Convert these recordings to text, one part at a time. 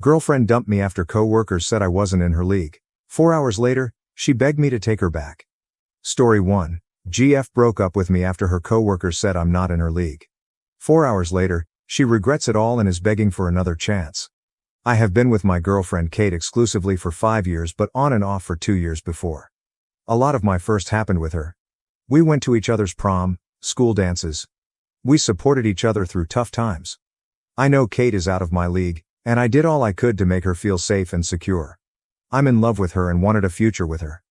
Girlfriend dumped me after coworkers said I wasn't in her league. 4 hours later, she begged me to take her back. Story 1. GF broke up with me after her coworkers said I'm not in her league. 4 hours later, she regrets it all and is begging for another chance. I have been with my girlfriend Kate exclusively for 5 years but on and off for 2 years before. A lot of my first happened with her. We went to each other's prom, school dances. We supported each other through tough times. I know Kate is out of my league, and I did all I could to make her feel safe and secure. I'm in love with her and wanted a future with her.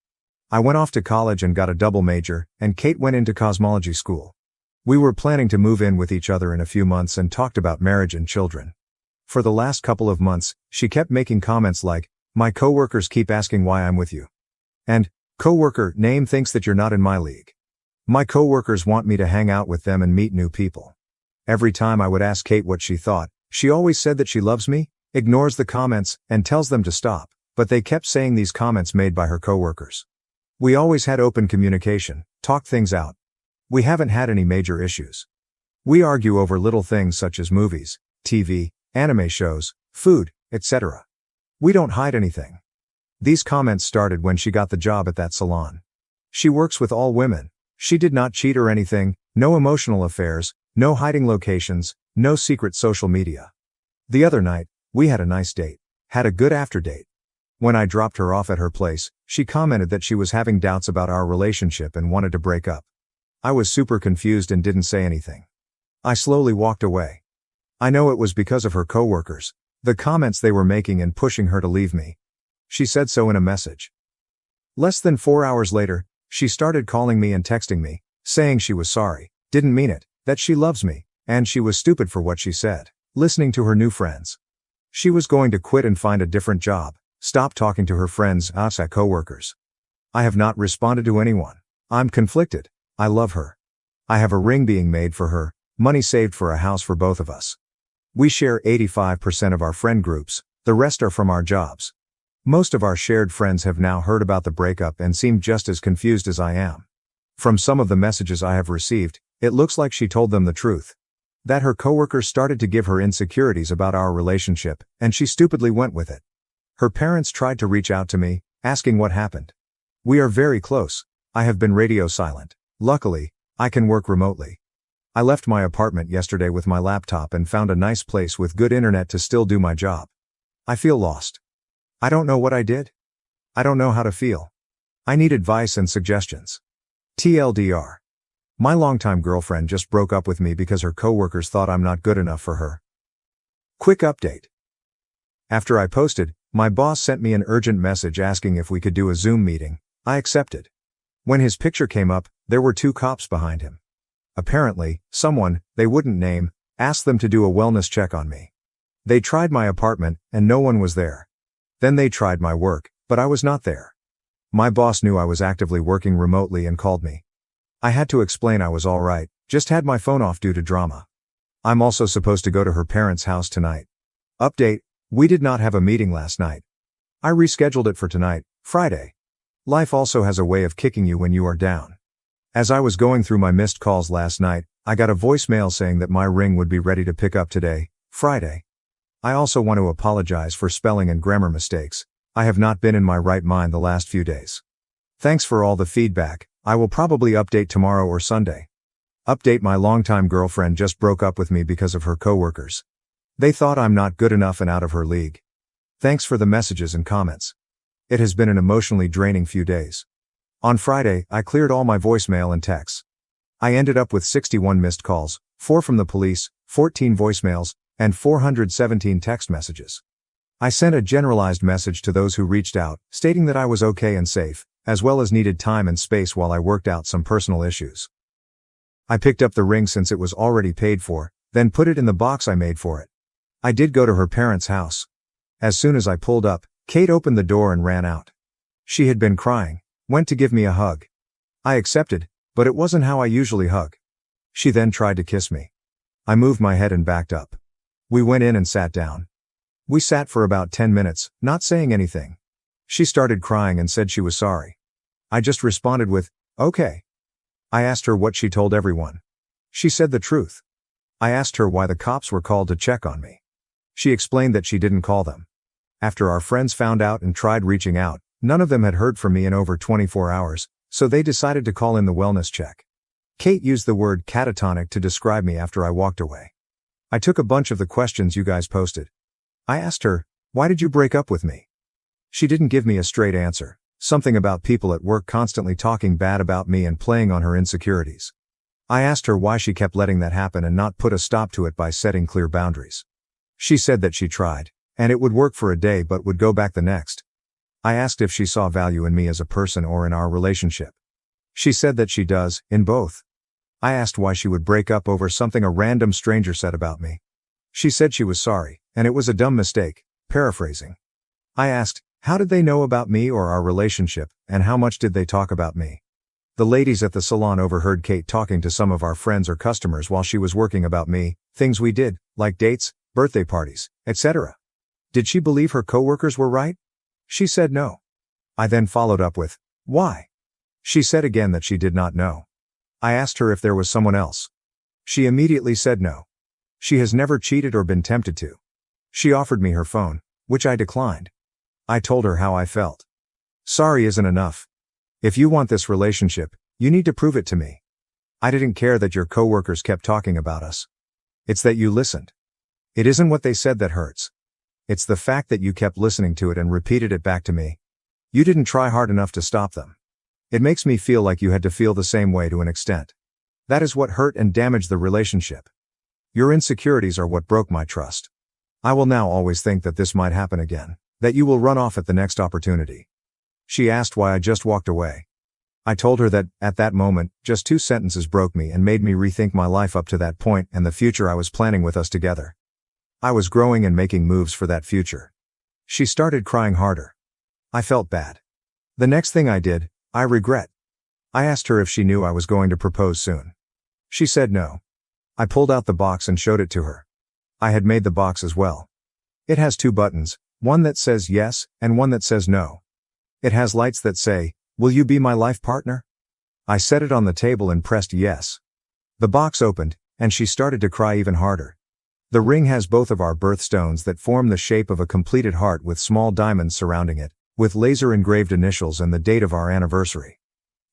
I went off to college and got a double major, and Kate went into cosmology school. We were planning to move in with each other in a few months and talked about marriage and children. For the last couple of months, she kept making comments like, "My coworkers keep asking why I'm with you." And, "Coworker name thinks that you're not in my league." My coworkers want me to hang out with them and meet new people. Every time I would ask Kate what she thought, she always said that she loves me, ignores the comments, and tells them to stop, but they kept saying these comments made by her coworkers. We always had open communication, talked things out. We haven't had any major issues. We argue over little things such as movies, TV, anime shows, food, etc. We don't hide anything. These comments started when she got the job at that salon. She works with all women. She did not cheat or anything, no emotional affairs, no hiding locations, no secret social media. The other night, we had a nice date, had a good after date. When I dropped her off at her place, she commented that she was having doubts about our relationship and wanted to break up. I was super confused and didn't say anything. I slowly walked away. I know it was because of her coworkers, the comments they were making and pushing her to leave me. She said so in a message. Less than 4 hours later, she started calling me and texting me, saying she was sorry, didn't mean it, that she loves me, and she was stupid for what she said, listening to her new friends. She was going to quit and find a different job, stop talking to her friends, us at coworkers. I have not responded to anyone. I'm conflicted. I love her. I have a ring being made for her, money saved for a house for both of us. We share 85% of our friend groups, the rest are from our jobs. Most of our shared friends have now heard about the breakup and seem just as confused as I am. From some of the messages I have received, it looks like she told them the truth. That her coworkers started to give her insecurities about our relationship, and she stupidly went with it. Her parents tried to reach out to me, asking what happened. We are very close. I have been radio silent. Luckily, I can work remotely. I left my apartment yesterday with my laptop and found a nice place with good internet to still do my job. I feel lost. I don't know what I did. I don't know how to feel. I need advice and suggestions. TLDR. My longtime girlfriend just broke up with me because her coworkers thought I'm not good enough for her. Quick update. After I posted, my boss sent me an urgent message asking if we could do a Zoom meeting. I accepted. When his picture came up, there were 2 cops behind him. Apparently, someone, they wouldn't name, asked them to do a wellness check on me. They tried my apartment, and no one was there. Then they tried my work, but I was not there. My boss knew I was actively working remotely and called me. I had to explain I was all right, just had my phone off due to drama. I'm also supposed to go to her parents' house tonight. Update, we did not have a meeting last night. I rescheduled it for tonight, Friday. Life also has a way of kicking you when you are down. As I was going through my missed calls last night, I got a voicemail saying that my ring would be ready to pick up today, Friday. I also want to apologize for spelling and grammar mistakes. I have not been in my right mind the last few days. Thanks for all the feedback. I will probably update tomorrow or Sunday. Update, my longtime girlfriend just broke up with me because of her coworkers. They thought I'm not good enough and out of her league. Thanks for the messages and comments. It has been an emotionally draining few days. On Friday, I cleared all my voicemail and texts. I ended up with 61 missed calls, 4 from the police, 14 voicemails, and 417 text messages. I sent a generalized message to those who reached out, stating that I was okay and safe, as well as needed time and space while I worked out some personal issues. I picked up the ring since it was already paid for, then put it in the box I made for it. I did go to her parents' house. As soon as I pulled up, Kate opened the door and ran out. She had been crying, went to give me a hug. I accepted, but it wasn't how I usually hug. She then tried to kiss me. I moved my head and backed up. We went in and sat down. We sat for about 10 minutes, not saying anything. She started crying and said she was sorry. I just responded with, okay. I asked her what she told everyone. She said the truth. I asked her why the cops were called to check on me. She explained that she didn't call them. After our friends found out and tried reaching out, none of them had heard from me in over 24 hours, so they decided to call in the wellness check. Kate used the word catatonic to describe me after I walked away. I took a bunch of the questions you guys posted. I asked her, "Why did you break up with me?" She didn't give me a straight answer, something about people at work constantly talking bad about me and playing on her insecurities. I asked her why she kept letting that happen and not put a stop to it by setting clear boundaries. She said that she tried, and it would work for a day but would go back the next. I asked if she saw value in me as a person or in our relationship. She said that she does, in both. I asked why she would break up over something a random stranger said about me. She said she was sorry, and it was a dumb mistake, paraphrasing. I asked, how did they know about me or our relationship, and how much did they talk about me? The ladies at the salon overheard Kate talking to some of our friends or customers while she was working about me, things we did, like dates, birthday parties, etc. Did she believe her coworkers were right? She said no. I then followed up with, why? She said again that she did not know. I asked her if there was someone else. She immediately said no. She has never cheated or been tempted to. She offered me her phone, which I declined. I told her how I felt. Sorry isn't enough. If you want this relationship, you need to prove it to me. I didn't care that your coworkers kept talking about us. It's that you listened. It isn't what they said that hurts. It's the fact that you kept listening to it and repeated it back to me. You didn't try hard enough to stop them. It makes me feel like you had to feel the same way to an extent. That is what hurt and damaged the relationship. Your insecurities are what broke my trust. I will now always think that this might happen again, that you will run off at the next opportunity. She asked why I just walked away. I told her that, at that moment, just 2 sentences broke me and made me rethink my life up to that point and the future I was planning with us together. I was growing and making moves for that future. She started crying harder. I felt bad. The next thing I did, I regret. I asked her if she knew I was going to propose soon. She said no. I pulled out the box and showed it to her. I had made the box as well. It has 2 buttons, one that says yes and one that says no. It has lights that say, "Will you be my life partner?" I set it on the table and pressed yes. The box opened, and she started to cry even harder. The ring has both of our birthstones that form the shape of a completed heart with small diamonds surrounding it, with laser engraved initials and the date of our anniversary.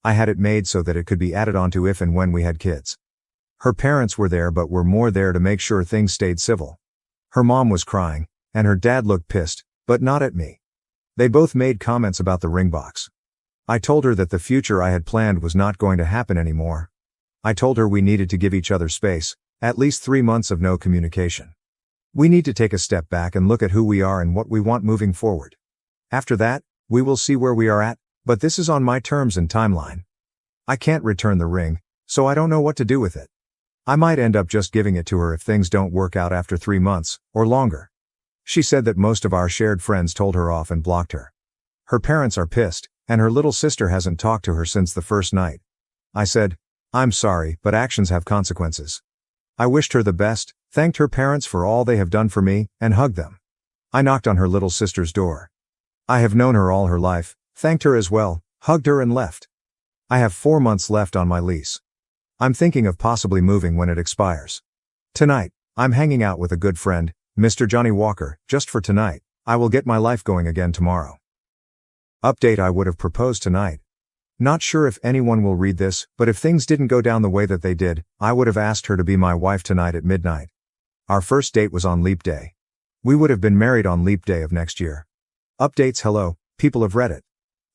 I had it made so that it could be added onto if and when we had kids. Her parents were there but were more there to make sure things stayed civil. Her mom was crying, and her dad looked pissed, but not at me. They both made comments about the ring box. I told her that the future I had planned was not going to happen anymore. I told her we needed to give each other space, at least 3 months of no communication. We need to take a step back and look at who we are and what we want moving forward. After that, we will see where we are at, but this is on my terms and timeline. I can't return the ring, so I don't know what to do with it. I might end up just giving it to her if things don't work out after 3 months, or longer. She said that most of our shared friends told her off and blocked her. Her parents are pissed, and her little sister hasn't talked to her since the first night. I said, I'm sorry, but actions have consequences. I wished her the best, thanked her parents for all they have done for me, and hugged them. I knocked on her little sister's door. I have known her all her life, thanked her as well, hugged her and left. I have 4 months left on my lease. I'm thinking of possibly moving when it expires. Tonight, I'm hanging out with a good friend, Mr. Johnny Walker, just for tonight. I will get my life going again tomorrow. Update: I would have proposed tonight. Not sure if anyone will read this, but if things didn't go down the way that they did, I would have asked her to be my wife tonight at midnight. Our first date was on Leap Day. We would have been married on Leap Day of next year. Updates: hello, people of Reddit.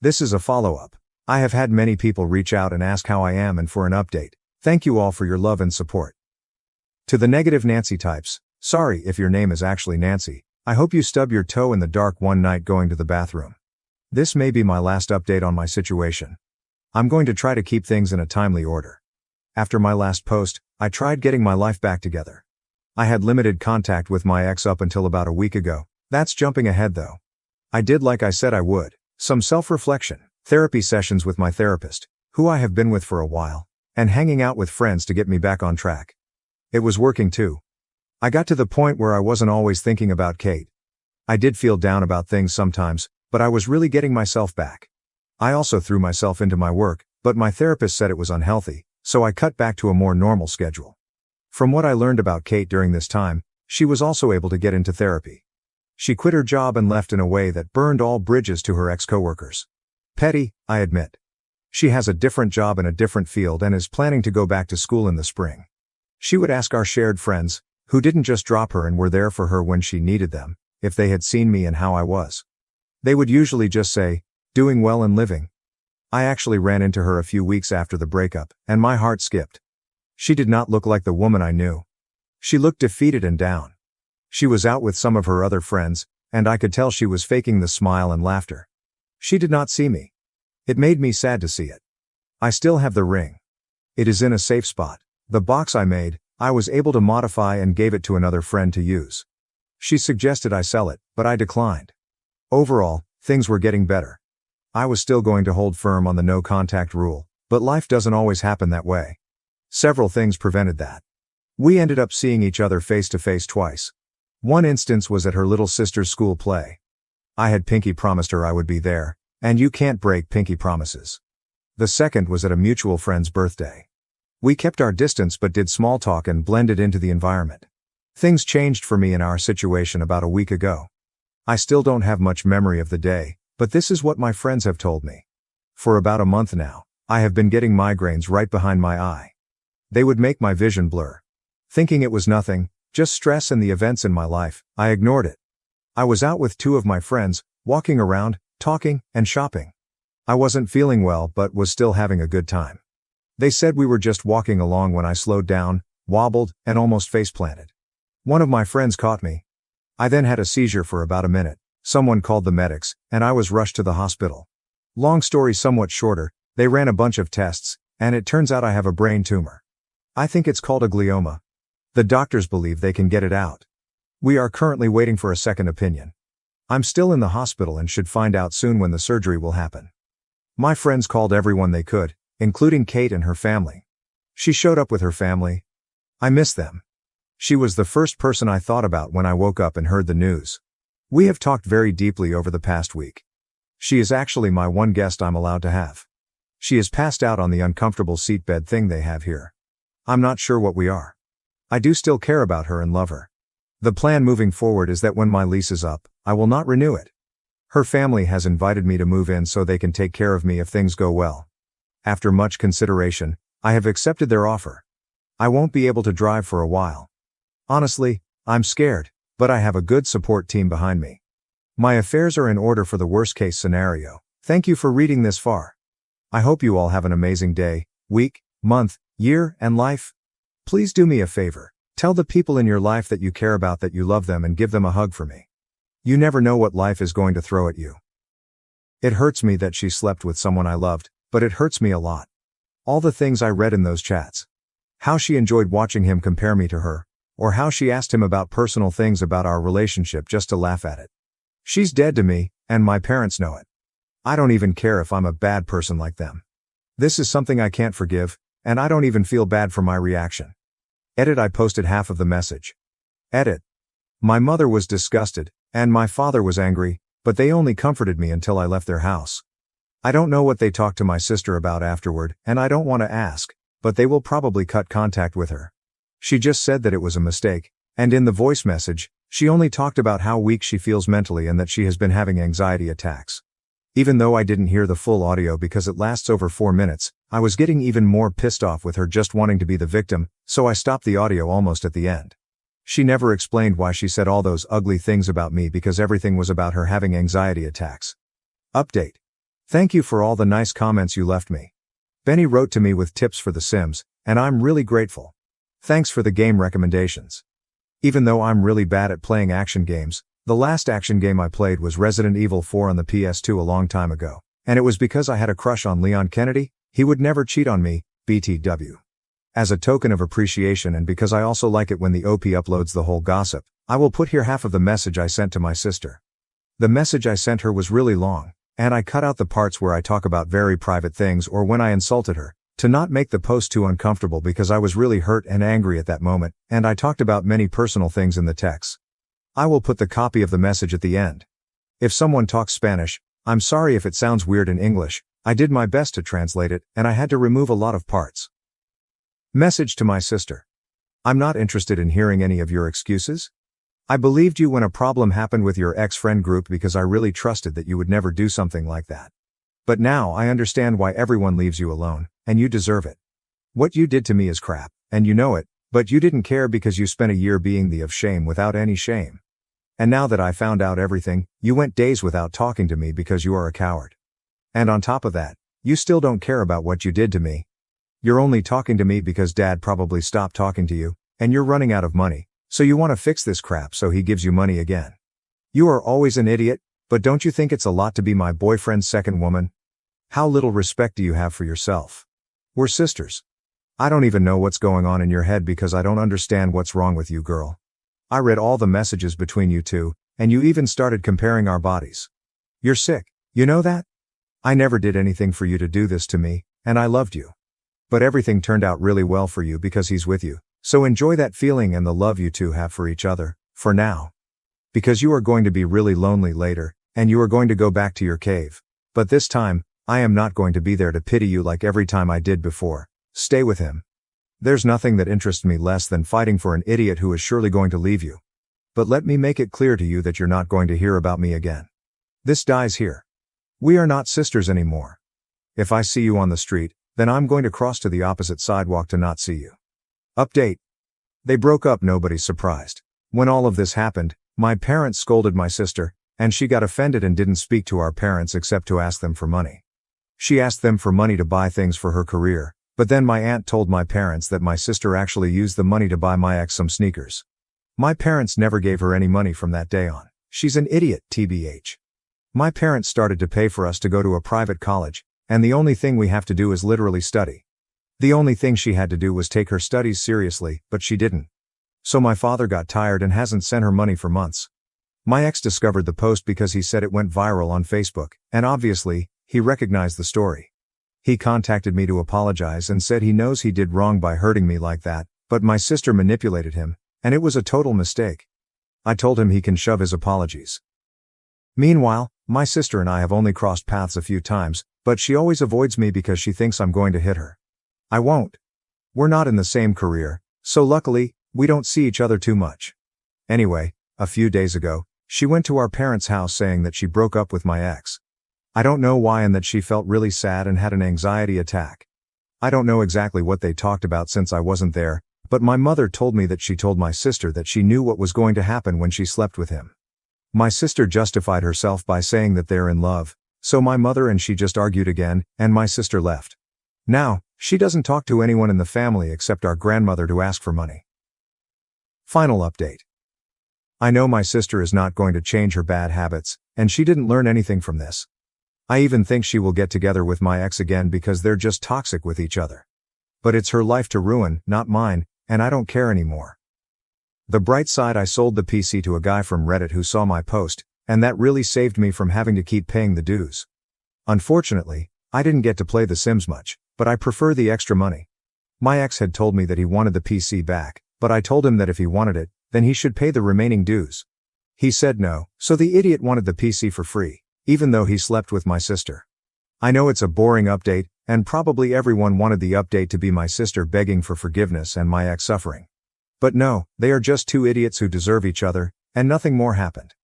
This is a follow-up. I have had many people reach out and ask how I am and for an update. Thank you all for your love and support. To the negative Nancy types, sorry if your name is actually Nancy. I hope you stub your toe in the dark one night going to the bathroom. This may be my last update on my situation. I'm going to try to keep things in a timely order. After my last post, I tried getting my life back together. I had limited contact with my ex up until about a week ago. That's jumping ahead though. I did like I said I would. Some self-reflection, therapy sessions with my therapist, who I have been with for a while, and hanging out with friends to get me back on track. It was working too. I got to the point where I wasn't always thinking about Kate. I did feel down about things sometimes, but I was really getting myself back. I also threw myself into my work, but my therapist said it was unhealthy, so I cut back to a more normal schedule. From what I learned about Kate during this time, she was also able to get into therapy. She quit her job and left in a way that burned all bridges to her ex-coworkers. Petty, I admit. She has a different job in a different field and is planning to go back to school in the spring. She would ask our shared friends, who didn't just drop her and were there for her when she needed them, if they had seen me and how I was. They would usually just say, doing well and living. I actually ran into her a few weeks after the breakup, and my heart skipped. She did not look like the woman I knew. She looked defeated and down. She was out with some of her other friends, and I could tell she was faking the smile and laughter. She did not see me. It made me sad to see it. I still have the ring. It is in a safe spot. The box I made, I was able to modify and gave it to another friend to use. She suggested I sell it, but I declined. Overall, things were getting better. I was still going to hold firm on the no contact rule, but life doesn't always happen that way. Several things prevented that. We ended up seeing each other face to face twice. One instance was at her little sister's school play. I had pinky promised her I would be there, and you can't break pinky promises. The second was at a mutual friend's birthday. We kept our distance but did small talk and blended into the environment. Things changed for me in our situation about a week ago. I still don't have much memory of the day, but this is what my friends have told me. For about a month now, I have been getting migraines right behind my eye. They would make my vision blur. Thinking it was nothing, just stress and the events in my life, I ignored it. I was out with two of my friends, walking around, talking, and shopping. I wasn't feeling well but was still having a good time. They said we were just walking along when I slowed down, wobbled, and almost face-planted. One of my friends caught me. I then had a seizure for about a minute. Someone called the medics, and I was rushed to the hospital. Long story somewhat shorter, they ran a bunch of tests, and it turns out I have a brain tumor. I think it's called a glioma. The doctors believe they can get it out. We are currently waiting for a second opinion. I'm still in the hospital and should find out soon when the surgery will happen. My friends called everyone they could, including Kate and her family. She showed up with her family. I miss them. She was the first person I thought about when I woke up and heard the news. We have talked very deeply over the past week. She is actually my one guest I'm allowed to have. She is passed out on the uncomfortable seatbed thing they have here. I'm not sure what we are. I do still care about her and love her. The plan moving forward is that when my lease is up, I will not renew it. Her family has invited me to move in so they can take care of me if things go well. After much consideration, I have accepted their offer. I won't be able to drive for a while. Honestly, I'm scared, but I have a good support team behind me. My affairs are in order for the worst-case scenario. Thank you for reading this far. I hope you all have an amazing day, week, month, year, and life. Please do me a favor. Tell the people in your life that you care about that you love them and give them a hug for me. You never know what life is going to throw at you. It hurts me that she slept with someone I loved, but it hurts me a lot. All the things I read in those chats. How she enjoyed watching him compare me to her, or how she asked him about personal things about our relationship just to laugh at it. She's dead to me, and my parents know it. I don't even care if I'm a bad person like them. This is something I can't forgive, and I don't even feel bad for my reaction. Edit. I posted half of the message. Edit. My mother was disgusted, and my father was angry, but they only comforted me until I left their house. I don't know what they talked to my sister about afterward, and I don't want to ask, but they will probably cut contact with her. She just said that it was a mistake, and in the voice message, she only talked about how weak she feels mentally and that she has been having anxiety attacks. Even though I didn't hear the full audio because it lasts over 4 minutes, I was getting even more pissed off with her just wanting to be the victim, so I stopped the audio almost at the end. She never explained why she said all those ugly things about me because everything was about her having anxiety attacks. Update. Thank you for all the nice comments you left me. Benny wrote to me with tips for The Sims, and I'm really grateful. Thanks for the game recommendations. Even though I'm really bad at playing action games, the last action game I played was Resident Evil 4 on the PS2 a long time ago, and it was because I had a crush on Leon Kennedy. He would never cheat on me, BTW. As a token of appreciation and because I also like it when the OP uploads the whole gossip, I will put here half of the message I sent to my sister. The message I sent her was really long, and I cut out the parts where I talk about very private things or when I insulted her, to not make the post too uncomfortable because I was really hurt and angry at that moment, and I talked about many personal things in the text. I will put the copy of the message at the end. If someone talks Spanish, I'm sorry if it sounds weird in English. I did my best to translate it, and I had to remove a lot of parts. Message to my sister. I'm not interested in hearing any of your excuses. I believed you when a problem happened with your ex-friend group because I really trusted that you would never do something like that. But now I understand why everyone leaves you alone, and you deserve it. What you did to me is crap, and you know it, but you didn't care because you spent a year being the of shame without any shame. And now that I found out everything, you went days without talking to me because you are a coward. And on top of that, you still don't care about what you did to me. You're only talking to me because Dad probably stopped talking to you, and you're running out of money, so you want to fix this crap so he gives you money again. You are always an idiot, but don't you think it's a lot to be my boyfriend's second woman? How little respect do you have for yourself? We're sisters. I don't even know what's going on in your head because I don't understand what's wrong with you, girl. I read all the messages between you two, and you even started comparing our bodies. You're sick, you know that? I never did anything for you to do this to me, and I loved you. But everything turned out really well for you because he's with you, so enjoy that feeling and the love you two have for each other, for now. Because you are going to be really lonely later, and you are going to go back to your cave. But this time, I am not going to be there to pity you like every time I did before. Stay with him. There's nothing that interests me less than fighting for an idiot who is surely going to leave you. But let me make it clear to you that you're not going to hear about me again. This dies here. We are not sisters anymore. If I see you on the street, then I'm going to cross to the opposite sidewalk to not see you. Update. They broke up. Nobody's surprised. When all of this happened, my parents scolded my sister, and she got offended and didn't speak to our parents except to ask them for money. She asked them for money to buy things for her career, but then my aunt told my parents that my sister actually used the money to buy my ex some sneakers. My parents never gave her any money from that day on. She's an idiot, TBH. My parents started to pay for us to go to a private college, and the only thing we have to do is literally study. The only thing she had to do was take her studies seriously, but she didn't. So my father got tired and hasn't sent her money for months. My ex discovered the post because he said it went viral on Facebook, and obviously, he recognized the story. He contacted me to apologize and said he knows he did wrong by hurting me like that, but my sister manipulated him, and it was a total mistake. I told him he can shove his apologies. Meanwhile, my sister and I have only crossed paths a few times, but she always avoids me because she thinks I'm going to hit her. I won't. We're not in the same career, so luckily, we don't see each other too much. Anyway, a few days ago, she went to our parents' house saying that she broke up with my ex. I don't know why and that she felt really sad and had an anxiety attack. I don't know exactly what they talked about since I wasn't there, but my mother told me that she told my sister that she knew what was going to happen when she slept with him. My sister justified herself by saying that they're in love, so my mother and she just argued again, and my sister left. Now, she doesn't talk to anyone in the family except our grandmother to ask for money. Final update. I know my sister is not going to change her bad habits, and she didn't learn anything from this. I even think she will get together with my ex again because they're just toxic with each other. But it's her life to ruin, not mine, and I don't care anymore. The bright side, I sold the PC to a guy from Reddit who saw my post, and that really saved me from having to keep paying the dues. Unfortunately, I didn't get to play The Sims much, but I prefer the extra money. My ex had told me that he wanted the PC back, but I told him that if he wanted it, then he should pay the remaining dues. He said no, so the idiot wanted the PC for free, even though he slept with my sister. I know it's a boring update, and probably everyone wanted the update to be my sister begging for forgiveness and my ex suffering. But no, they are just two idiots who deserve each other, and nothing more happened.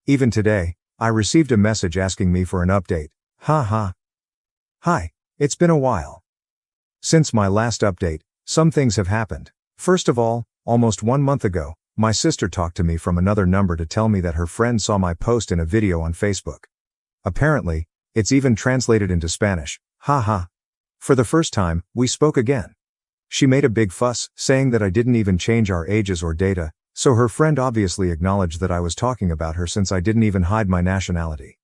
Even today, I received a message asking me for an update. Ha. Hi, it's been a while. Since my last update, some things have happened. First of all, almost 1 month ago, my sister talked to me from another number to tell me that her friend saw my post in a video on Facebook. Apparently, it's even translated into Spanish. Ha. For the first time, we spoke again. She made a big fuss, saying that I didn't even change our ages or data, so her friend obviously acknowledged that I was talking about her since I didn't even hide my nationality.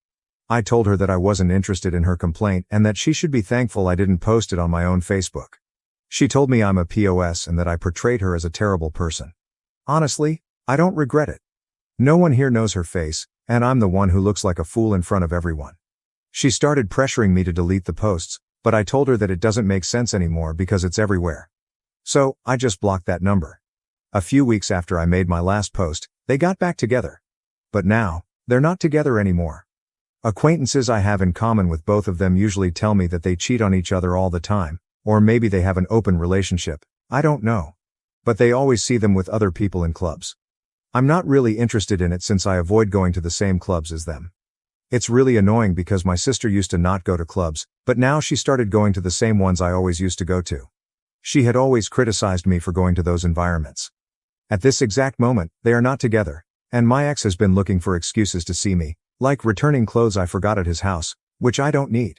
I told her that I wasn't interested in her complaint and that she should be thankful I didn't post it on my own Facebook. She told me I'm a POS and that I portrayed her as a terrible person. Honestly, I don't regret it. No one here knows her face, and I'm the one who looks like a fool in front of everyone. She started pressuring me to delete the posts, but I told her that it doesn't make sense anymore because it's everywhere. So, I just blocked that number. A few weeks after I made my last post, they got back together. But now, they're not together anymore. Acquaintances I have in common with both of them usually tell me that they cheat on each other all the time, or maybe they have an open relationship, I don't know. But they always see them with other people in clubs. I'm not really interested in it since I avoid going to the same clubs as them. It's really annoying because my sister used to not go to clubs, but now she started going to the same ones I always used to go to. She had always criticized me for going to those environments. At this exact moment, they are not together, and my ex has been looking for excuses to see me, like returning clothes I forgot at his house, which I don't need.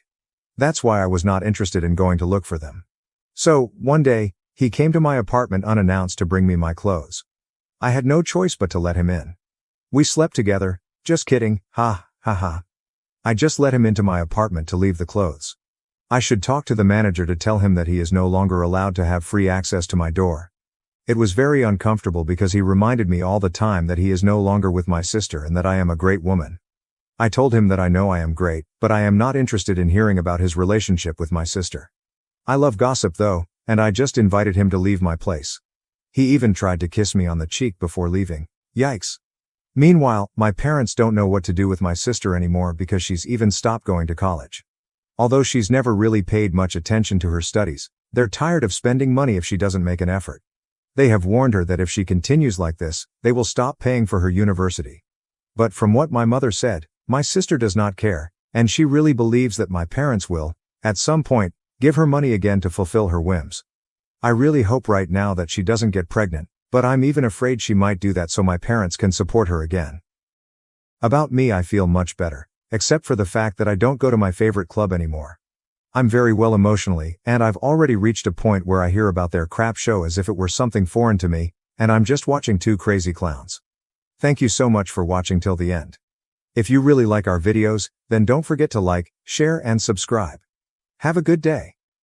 That's why I was not interested in going to look for them. So, one day, he came to my apartment unannounced to bring me my clothes. I had no choice but to let him in. We slept together, just kidding, ha, ha ha. I just let him into my apartment to leave the clothes. I should talk to the manager to tell him that he is no longer allowed to have free access to my door. It was very uncomfortable because he reminded me all the time that he is no longer with my sister and that I am a great woman. I told him that I know I am great, but I am not interested in hearing about his relationship with my sister. I love gossip though, and I just invited him to leave my place. He even tried to kiss me on the cheek before leaving. Yikes. Meanwhile, my parents don't know what to do with my sister anymore because she's even stopped going to college. Although she's never really paid much attention to her studies, they're tired of spending money if she doesn't make an effort. They have warned her that if she continues like this, they will stop paying for her university. But from what my mother said, my sister does not care, and she really believes that my parents will, at some point, give her money again to fulfill her whims. I really hope right now that she doesn't get pregnant, but I'm even afraid she might do that so my parents can support her again. About me, I feel much better, except for the fact that I don't go to my favorite club anymore. I'm very well emotionally, and I've already reached a point where I hear about their crap show as if it were something foreign to me, and I'm just watching two crazy clowns. Thank you so much for watching till the end. If you really like our videos, then don't forget to like, share and subscribe. Have a good day.